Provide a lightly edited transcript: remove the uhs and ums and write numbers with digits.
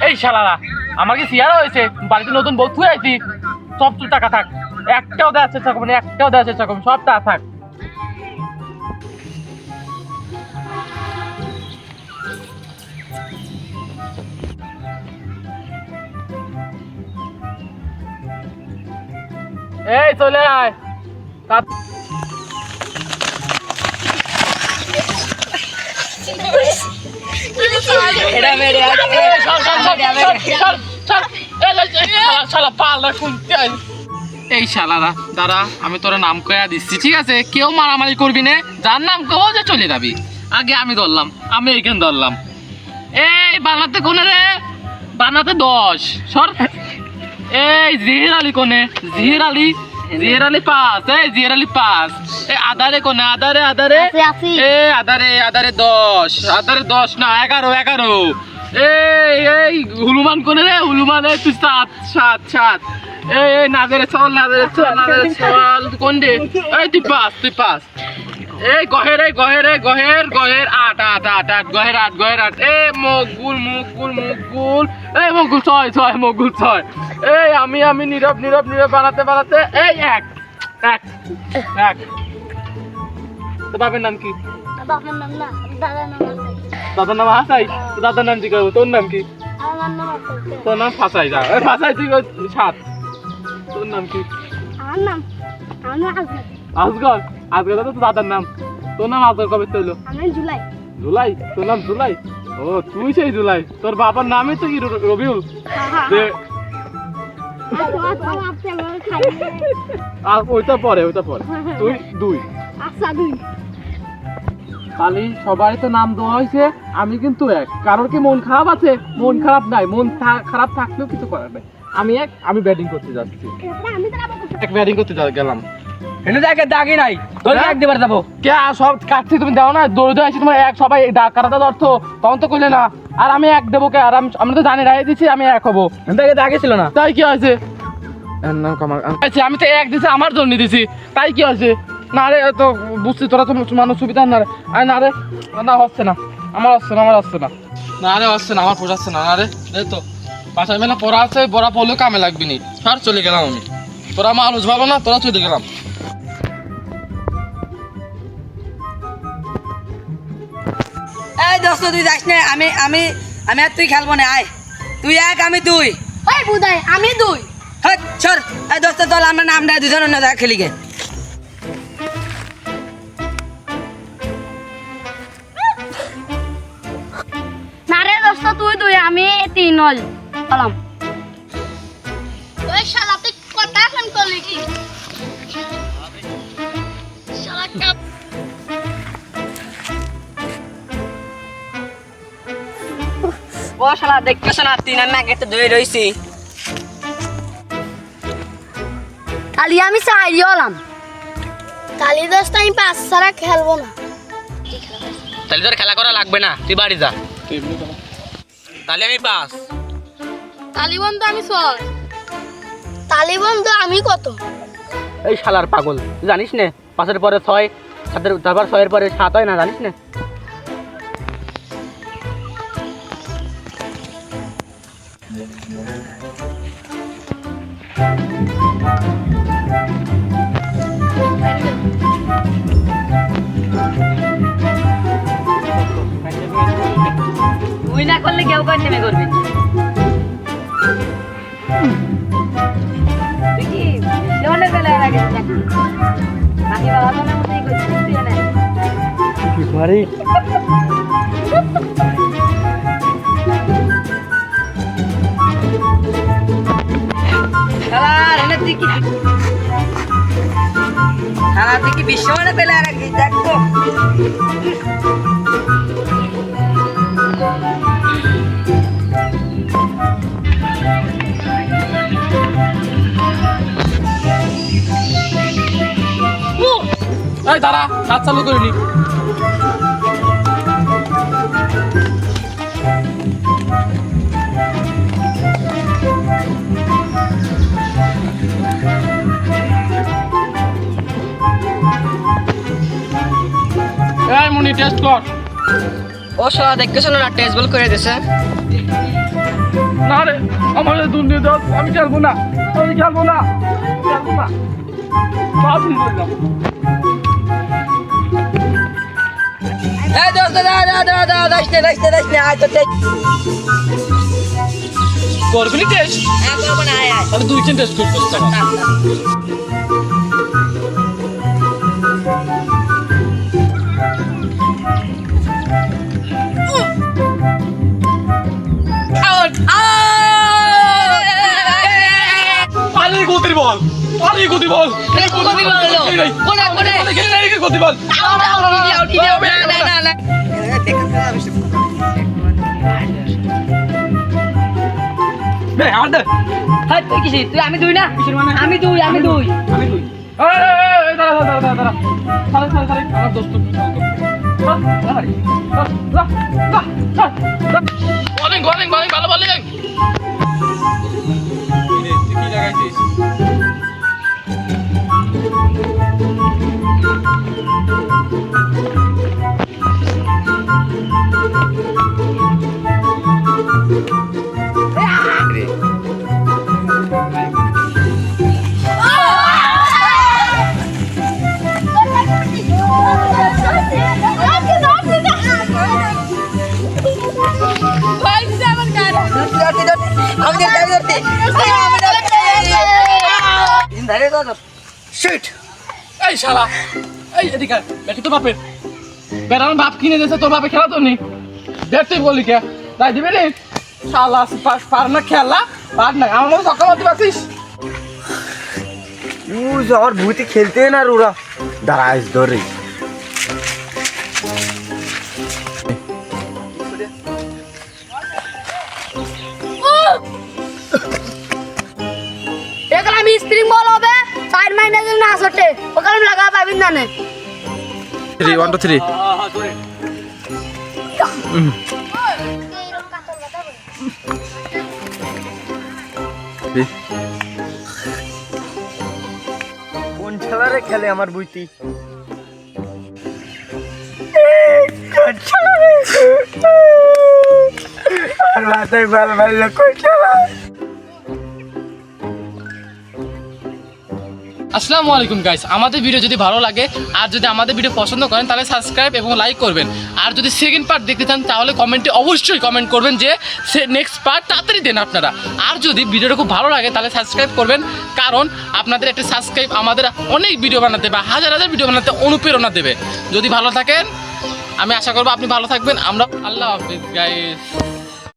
এই শালারা আমার কি সিয়ারা হয়েছে, বাড়িতে নতুন বউ থুয়ে আইছি, সব তুই টাকা থাক, একটাও দেওয়ার চেষ্টা করবো না, একটাও দেওয়ার চেষ্টা করবো, সব টাকা থাক। এই চলে আয়। এই শালারা দাঁড়া, আমি তোর নাম কয়া দিচ্ছি, ঠিক আছে? কেউ মারামারি করবি না, যার নাম কব যে চলে যাবি। আগে আমি ধরলাম, আমি এইখানে ধরলাম। এই বানাতে কোনে রে? বানাতে 10 সর। এই জিহির আলী কোনে? জিহির আলী 5। এই জিহির আলী 5। এই আদারে কোনে? আদারে এ আদারে 10 না 11। এই হুলুমান কোনে রে? হুলুমান এই তুই 7। এই নাজরে চল কোন রে? এই তুই 5। এই গহের 8 গহের 8। এই মগুল এই মগুল 6 এই আমি নীরব বানাতে এই এক তো বাপের নাম কি? বাবার নাম না, দাদার নাম আছে। দাদার নাম হাসাই? দাদার নাম কি করবো? তোর নাম কি? আমার নাম আছে। তোর নাম ফাসাই। যা ফাসাই তুই 7। তোর নাম কি? আমার নাম আসগর তো দাদার নাম। তোর নাম আসগর কবে তৈলো? আমি জুলাই। তোর নাম জুলাই? ও তুই সেই জুলাই। তোর বাবার নামই তো কি রবিউল? ওইটা পরে তুই 2। আচ্ছা 2। খালি সবারই তো নাম দেওয়া হয়েছে, আমি কিন্তু 1। কারোর কি মন খারাপ আছে? মন খারাপ নাই, মন খারাপ থাকলেও কিছু করার নাই। আমি ব্যাটিং করতে যাচ্ছি। ব্যাটিং করতে গেলাম। এনে দেখে দাগি নাই, তোর এক দিবার যাবো। কে সব কাটছি, তুমি দাও না, দৌড়ে আসছি তোমার 1 সবাই কাটাটা অর্থ তখন তো কইলে না। আর আমি 1 দেবো কে? আর আমি তো জানি রায় দিচ্ছি আমি 1 হবো। দেখে দাগি ছিল না, তাই কি হয়েছে? আমি তো 1 দিছি, আমার জন্য দিছি, তাই কি হয়েছে? না রে তো বুঝছি তোরা তো মানুষ সুবিধা না রে। আরে না রে, না হচ্ছে না, আমার হচ্ছে না না রে, হচ্ছে না, আমার পোষাচ্ছে না রে। এই তো বাসায় মেলা পড়া আছে, পড়া পড়লেও কামে লাগবি নি। সর চলে গেলাম আমি। তোরা মানুষ ভালো না, তোরা চলে গেলাম। এই দোস্ত তুই যাস না, আমি আর তুই খেলবো না। আয় তুই 1 আমি 2। ওই বুদাই আমি 2। হ্যাঁ সর। এই দোস্ত চল আমরা নাম দেয় দুজন অন্য জায়গায় খেলি গে। না রে দোস্ত তুই 2, আমি 3 হল বললাম। ওই শালা তুই কথা ফোন করলি কি? শালা কাপ ও শালা দেখতেছ না 3 আমি আগে তো 2 রইছি। কালি আমি 4 হলাম। কালি দোস্ত আমি 5 ছাড়া খেলবো না। তাহলে তোর খেলা করা লাগবে না, তুই বাড়ি যা। তাহলে আমি 5। তালি বন্ধু আমি 6। তালি বন্ধু আমি কত? এই শালার পাগল, তুই জানিস না 5-এর পরে 6, 7-এর তারপর 6-এর পরে 7 হয় না, জানিস না? তুই না করলে কেউ করে নেমে করবি। তুই কি জীবনের বেলায় আগে নাকি বাবা তোমার মতোই করছিস তুই না? কি পারি তুই কি বিশ্বমানে পেলে আর কি দেখো। এই দাঁড়া, হাত চালু করিনি। এই মুনি টেস্ট কর। ও শালা দেখতেছ না টেস্ট বল করে দিছে। না রে আমার দুর্নীতি আমি খেলবো না আমি খেলবো না খেলবো না সব ঠিক হয়ে যাবো এই দোস্ত দাঁড়া দাস নে আয় তো করবি টেস্ট করবো না আয় তাহলে 2-3 টেস্ট করতে পানি গতির বল পানি গতি বল গতি বল আমি দুই না আমি দুই ভালো বলিং কি লাগাইছিস এই শালা এই এদিকে বেটি তো বাপের বেড়ানো বাপ কিনে দিয়েছে তোর বাপে খেলা তো নেই দেখ তুই বলি কে তাই দিবে রে শালা পার না খেলা পার না আমার মতো সকাল মারতে পারছিস আমার ভূতি খেলতে না ওরা দাঁড়াইস ধরে এখানে আমি স্প্রিং বল হবে 4 মাইনে যদি না ছটে ওখানে লাগা পাবেন না নে 3 1 2 3 কোন খেলারে খেলে আমার বুইতি মাথায় বাল বাল কই খেলা আসসালামু আলাইকুম গাইস আমাদের ভিডিও যদি ভালো লাগে আর যদি আমাদের ভিডিও পছন্দ করেন তাহলে সাবস্ক্রাইব এবং লাইক করবেন আর যদি সেকেন্ড পার্ট দেখতে চান তাহলে কমেন্টে অবশ্যই কমেন্ট করবেন যে নেক্সট পার্ট তাড়াতাড়ি দেন আপনারা আর যদি ভিডিওটা খুব ভালো লাগে তাহলে সাবস্ক্রাইব করবেন কারণ আপনাদের একটা সাবস্ক্রাইব আমাদের অনেক ভিডিও বানাতে বা হাজার হাজার ভিডিও বানাতে অনুপ্রেরণা দেবে যদি ভালো থাকেন আমি আশা করবো আপনি ভালো থাকবেন আমরা আল্লাহ হাফিজ গাইস